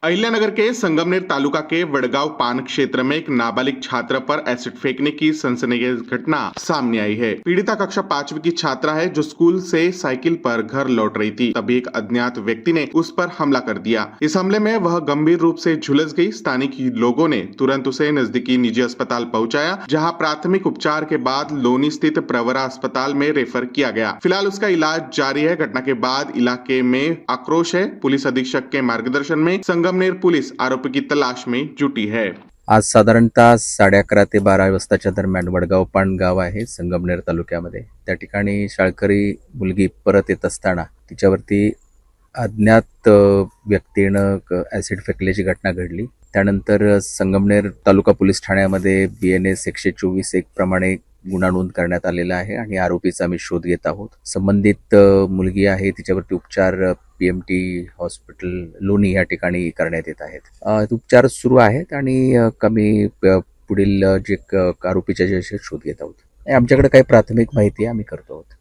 अहिल्यानगर के संगमनेर तालुका के वडगांव पान क्षेत्र में एक नाबालिग छात्र पर एसिड फेंकने की सनसनीखेज घटना सामने आई है। पीड़िता कक्षा 5वीं की छात्रा है जो स्कूल से साइकिल पर घर लौट रही थी, तभी एक अज्ञात व्यक्ति ने उस पर हमला कर दिया। इस हमले में वह गंभीर रूप से झुलस गई। स्थानीय लोगों ने तुरंत उसे नजदीकी निजी अस्पताल पहुंचाया, जहां प्राथमिक उपचार के बाद लोनी स्थित प्रवरा अस्पताल में रेफर किया गया। फिलहाल उसका इलाज जारी है। घटना के बाद इलाके में आक्रोश है। पुलिस अधीक्षक के मार्गदर्शन में संगमनेर पुलिस आरोपी की तलाश में जुटी है। आज साधारणतः 11:30 ते 12 वाजताच्या दरम्यान वडगाव पाण गाव आहे संगमनेर तालुक्यामध्ये। त्या ठिकाणी शाळकरी मुलगी परत येत असताना तिच्यावरती अज्ञात व्यक्तीनं ॲसिड फेकल्याची घटना घडली। त्यानंतर संगमनेर तालुका पोलीस ठाण्यामध्ये BNS 124(1) प्रमाणे गुन्हा नोंद करण्यात आलेला आहे आणि आरोपीचा आम्ही शोध घेत आहोत। संबंधित मुलगी आहे तिच्यावरती उपचार PMT हॉस्पिटल लोणी या ठिकाणी करण्यात येत आहेत। उपचार सुरू आहेत आणि पुढील जे आरोपीच्या शोध घेत आहोत। आमच्याकडे काही प्राथमिक माहिती आम्ही करतो आहोत।